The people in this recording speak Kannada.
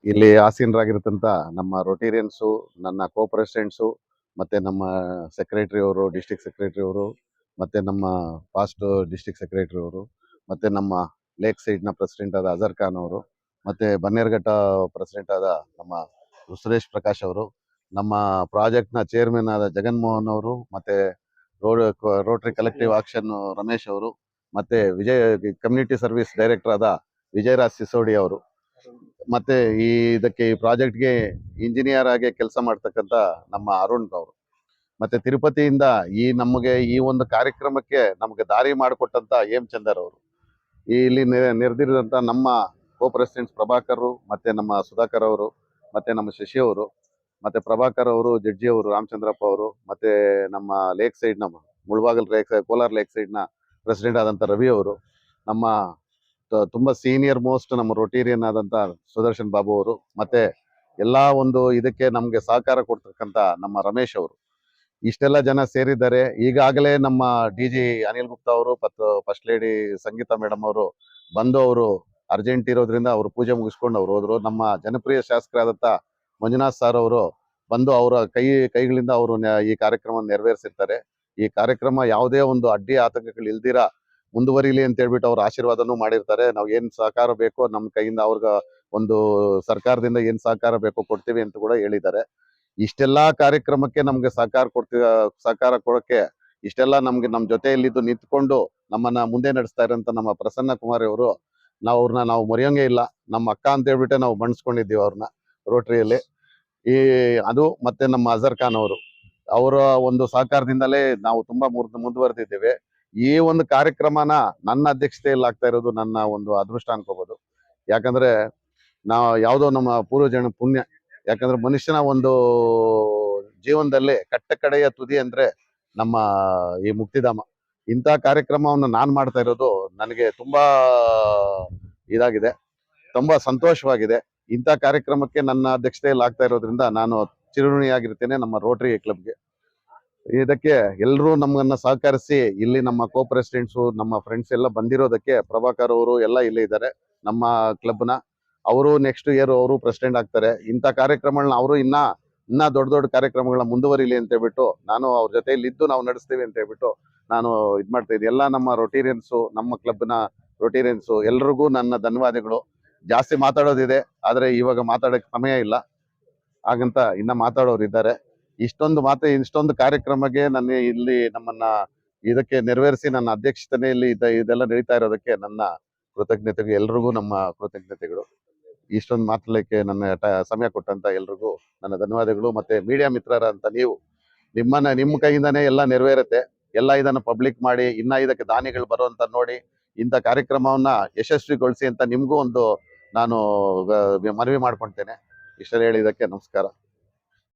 ಇಲ್ಲಿ ಆಸೀನರಾಗಿರ್ತಂತ ನಮ್ಮ ರೊಟೇರಿಯನ್ಸು, ನನ್ನ ಕೋ ಪ್ರೆಸಿಡೆಂಟ್ಸು, ಮತ್ತೆ ನಮ್ಮ ಸೆಕ್ರೆಟರಿ ಅವರು, ಡಿಸ್ಟ್ರಿಕ್ಟ್ ಸೆಕ್ರೆಟರಿ ಅವರು, ಮತ್ತೆ ನಮ್ಮ ಪಾಸ್ಟ್ ಡಿಸ್ಟ್ರಿಕ್ಟ್ ಸೆಕ್ರೆಟರಿ ಅವರು, ಮತ್ತೆ ನಮ್ಮ ಲೇಕ್ ಸೈಡ್ನ ಪ್ರೆಸಿಡೆಂಟ್ ಆದ ಅಜರ್ ಖಾನ್ ಅವರು, ಮತ್ತೆ ಬನ್ನೇರುಘಟ್ಟ ಪ್ರೆಸಿಡೆಂಟ್ ಆದ ನಮ್ಮ ಸುರೇಶ್ ಪ್ರಕಾಶ್ ಅವರು, ನಮ್ಮ ಪ್ರಾಜೆಕ್ಟ್ನ ಚೇರ್ಮನ್ ಆದ ಜಗನ್ಮೋಹನ್ ಅವರು, ಮತ್ತೆ ರೋಟರಿ ಕಲೆಕ್ಟಿವ್ ಆಕ್ಷನ್ ರಮೇಶ್ ಅವರು, ಮತ್ತೆ ಕಮ್ಯುನಿಟಿ ಸರ್ವಿಸ್ ಡೈರೆಕ್ಟರ್ ಆದ ವಿಜಯರಾಜ್ ಸಿಸೋಡಿ ಅವರು, ಮತ್ತೆ ಈ ಪ್ರಾಜೆಕ್ಟ್ಗೆ ಇಂಜಿನಿಯರ್ ಆಗಿ ಕೆಲಸ ಮಾಡ್ತಕ್ಕಂಥ ನಮ್ಮ ಅರುಣ್ ಅವರು, ಮತ್ತೆ ತಿರುಪತಿಯಿಂದ ನಮಗೆ ಈ ಒಂದು ಕಾರ್ಯಕ್ರಮಕ್ಕೆ ನಮಗೆ ದಾರಿ ಮಾಡಿಕೊಟ್ಟಂತ ಹೇಮಚಂದರ್ ಅವರು, ಇಲ್ಲಿ ನೆರೆದಿರುವಂತ ನಮ್ಮ ಕೋ ಪ್ರೆಸಿಡೆಂಟ್ಸ್ ಪ್ರಭಾಕರ್, ಮತ್ತೆ ನಮ್ಮ ಸುಧಾಕರ್ ಅವರು, ಮತ್ತೆ ನಮ್ಮ ಶಶಿ ಅವರು, ಮತ್ತೆ ಪ್ರಭಾಕರ್ ಅವರು, ಜಡ್ಜಿ ಅವರು, ರಾಮಚಂದ್ರಪ್ಪ ಅವರು, ಮತ್ತೆ ನಮ್ಮ ಲೇಕ್ ಸೈಡ್ ನಮ್ಮ ಮುಳಬಾಗಲ್ ಕೋಲಾರ ಲೇಕ್ ಸೈಡ್ನ ಪ್ರೆಸಿಡೆಂಟ್ ಆದಂತ ರವಿ ಅವರು, ನಮ್ಮ ತುಂಬಾ ಸೀನಿಯರ್ ಮೋಸ್ಟ್ ನಮ್ಮ ರೊಟೇರಿಯನ್ ಆದಂತ ಸುದರ್ಶನ್ ಬಾಬು ಅವರು, ಮತ್ತೆ ಎಲ್ಲಾ ಒಂದು ಇದಕ್ಕೆ ನಮ್ಗೆ ಸಹಕಾರ ಕೊಡ್ತಕ್ಕಂತ ನಮ್ಮ ರಮೇಶ್ ಅವರು, ಇಷ್ಟೆಲ್ಲ ಜನ ಸೇರಿದ್ದಾರೆ. ಈಗಾಗಲೇ ನಮ್ಮ ಡಿ.ಜಿ. ಅನಿಲ್ ಗುಪ್ತಾ ಅವರು ಮತ್ತು ಫಸ್ಟ್ ಲೇಡಿ ಸಂಗೀತಾ ಮೇಡಮ್ ಅವರು ಬಂದು ಅವರು ಅರ್ಜೆಂಟ್ ಇರೋದ್ರಿಂದ ಅವರು ಪೂಜೆ ಮುಗಿಸ್ಕೊಂಡು ಅವ್ರು ಹೋದ್ರು. ನಮ್ಮ ಜನಪ್ರಿಯ ಶಾಸಕರಾದಂತ ಮಂಜುನಾಥ್ ಸರ್ ಅವರು ಬಂದು ಅವರ ಕೈಗಳಿಂದ ಅವರು ಈ ಕಾರ್ಯಕ್ರಮ ನೆರವೇರಿಸಿರ್ತಾರೆ. ಈ ಕಾರ್ಯಕ್ರಮ ಯಾವುದೇ ಒಂದು ಅಡ್ಡಿ ಆತಂಕಗಳು ಇಲ್ದಿರ ಮುಂದುವರಿಲಿ ಅಂತ ಹೇಳ್ಬಿಟ್ಟು ಅವ್ರ ಆಶೀರ್ವಾದನೂ ಮಾಡಿರ್ತಾರೆ. ನಾವು ಏನ್ ಸಹಕಾರ ಬೇಕೋ ನಮ್ಮ ಕೈಯಿಂದ ಅವ್ರಿಗೆ ಒಂದು ಸರ್ಕಾರದಿಂದ ಏನ್ ಸಹಕಾರ ಬೇಕೋ ಕೊಡ್ತೀವಿ ಅಂತ ಕೂಡ ಹೇಳಿದ್ದಾರೆ. ಇಷ್ಟೆಲ್ಲಾ ಕಾರ್ಯಕ್ರಮಕ್ಕೆ ನಮ್ಗೆ ಸಹಕಾರ ಕೊಡಕ್ಕೆ ಇಷ್ಟೆಲ್ಲ ನಮ್ಗೆ ನಮ್ಮ ಜೊತೆಯಲ್ಲಿದ್ದು ನಿಂತ್ಕೊಂಡು ನಮ್ಮನ್ನ ಮುಂದೆ ನಡೆಸ್ತಾ ಇರೋಂತ ನಮ್ಮ ಪ್ರಸನ್ನ ಕುಮಾರಿ ಅವರು, ನಾವು ಮರೆಯೋಂಗೇ ಇಲ್ಲ. ನಮ್ಮ ಅಕ್ಕ ಅಂತ ಹೇಳ್ಬಿಟ್ಟೆ ನಾವು ಬಣ್ಸ್ಕೊಂಡಿದ್ದೀವಿ ಅವ್ರನ್ನ ರೋಟರಿಯಲ್ಲಿ. ಅದು ಮತ್ತೆ ನಮ್ಮ ಅಜರ್ ಖಾನ್ ಅವರು, ಅವರ ಒಂದು ಸಹಕಾರದಿಂದಲೇ ನಾವು ತುಂಬಾ ಮುಂದುವರೆದಿದ್ದೇವೆ. ಈ ಒಂದು ಕಾರ್ಯಕ್ರಮನ ನನ್ನ ಅಧ್ಯಕ್ಷತೆಯಲ್ಲಿ ಆಗ್ತಾ ಇರೋದು ನನ್ನ ಒಂದು ಅದೃಷ್ಟ ಅನ್ಕೋಬಹುದು. ಯಾಕಂದ್ರೆ ನಾವು ಯಾವುದೋ ನಮ್ಮ ಪೂರ್ವಜನ ಪುಣ್ಯ. ಯಾಕಂದ್ರೆ ಮನುಷ್ಯನ ಒಂದು ಜೀವನದಲ್ಲಿ ಕಡೆಯ ತುದಿ ಅಂದ್ರೆ ನಮ್ಮ ಈ ಮುಕ್ತಿಧಾಮ. ಇಂಥ ಕಾರ್ಯಕ್ರಮವನ್ನು ನಾನ್ ಮಾಡ್ತಾ ಇರೋದು ನನಗೆ ತುಂಬಾ ಇದಾಗಿದೆ, ತುಂಬಾ ಸಂತೋಷವಾಗಿದೆ. ಇಂಥ ಕಾರ್ಯಕ್ರಮಕ್ಕೆ ನನ್ನ ಅಧ್ಯಕ್ಷತೆಯಲ್ಲಿ ಆಗ್ತಾ ಇರೋದ್ರಿಂದ ನಾನು ಚಿರಋಣಿಯಾಗಿರ್ತೇನೆ ನಮ್ಮ ರೋಟರಿ ಕ್ಲಬ್ಗೆ. ಇದಕ್ಕೆ ಎಲ್ಲರೂ ನಮ್ಮನ್ನ ಸಹಕರಿಸಿ ಇಲ್ಲಿ ನಮ್ಮ ಕೋ ಪ್ರೆಸಿಡೆಂಟ್ಸು, ನಮ್ಮ ಫ್ರೆಂಡ್ಸ್ ಎಲ್ಲ ಬಂದಿರೋದಕ್ಕೆ ಪ್ರಭಾಕರ್ ಅವರು ಎಲ್ಲ ಇಲ್ಲೇ ಇದ್ದಾರೆ ನಮ್ಮ ಕ್ಲಬ್ನ. ಅವರು ನೆಕ್ಸ್ಟ್ ಇಯರ್ ಅವರು ಪ್ರೆಸಿಡೆಂಟ್ ಆಗ್ತಾರೆ. ಇಂಥ ಕಾರ್ಯಕ್ರಮಗಳನ್ನ ಅವರು ಇನ್ನ ದೊಡ್ಡ ಕಾರ್ಯಕ್ರಮಗಳನ್ನ ಮುಂದುವರಿಲಿ ಅಂತ ಹೇಳ್ಬಿಟ್ಟು ನಾನು ಅವ್ರ ಜೊತೆಯಲ್ಲಿ ಇದ್ದು ನಾವು ನಡೆಸ್ತೀವಿ ಅಂತ ಹೇಳ್ಬಿಟ್ಟು ನಾನು ಮಾಡ್ತಾ ಇದ್ದೀನಿ. ಎಲ್ಲ ನಮ್ಮ ರೊಟೇರಿಯನ್ಸು, ನಮ್ಮ ಕ್ಲಬ್ನ ರೊಟೇರಿಯನ್ಸು ಎಲ್ರಿಗೂ ನನ್ನ ಧನ್ಯವಾದಗಳು. ಜಾಸ್ತಿ ಮಾತಾಡೋದಿದೆ, ಆದ್ರೆ ಇವಾಗ ಮಾತಾಡೋಕೆ ಸಮಯ ಇಲ್ಲ, ಹಾಗಂತ ಇನ್ನ ಮಾತಾಡೋರು ಇದ್ದಾರೆ. ಇಷ್ಟೊಂದು ಕಾರ್ಯಕ್ರಮಕ್ಕೆ ನನ್ನ ಇಲ್ಲಿ ನಮ್ಮನ್ನ ಇದಕ್ಕೆ ನೆರವೇರಿಸಿ ನನ್ನ ಅಧ್ಯಕ್ಷತೆಯಲ್ಲಿ ಇದೆಲ್ಲ ನಡೀತಾ ಇರೋದಕ್ಕೆ ನನ್ನ ಕೃತಜ್ಞತೆಗಳು, ಎಲ್ರಿಗೂ ನಮ್ಮ ಕೃತಜ್ಞತೆಗಳು. ಇಷ್ಟೊಂದು ಮಾತಾಡಲಿಕ್ಕೆ ಸಮಯ ಕೊಟ್ಟಂತ ಎಲ್ರಿಗೂ ನನ್ನ ಧನ್ಯವಾದಗಳು. ಮತ್ತೆ ಮೀಡಿಯಾ ಮಿತ್ರರ ಅಂತ ನಿಮ್ಮ ಕೈಯಿಂದಾನೇ ಎಲ್ಲ ನೆರವೇರುತ್ತೆ. ಎಲ್ಲ ಇದನ್ನ ಪಬ್ಲಿಕ್ ಮಾಡಿ ಇನ್ನ ಇದಕ್ಕೆ ದಾನಿಗಳು ಬರುವಂತ ನೋಡಿ ಇಂಥ ಕಾರ್ಯಕ್ರಮವನ್ನ ಯಶಸ್ವಿಗೊಳಿಸಿ ಅಂತ ನಿಮ್ಗೂ ಒಂದು ನಾನು ಮನವಿ ಮಾಡ್ಕೊಳ್ತೇನೆ. ಇಷ್ಟೆಲ್ಲ ಹೇಳಿದಕ್ಕೆ ನಮಸ್ಕಾರ.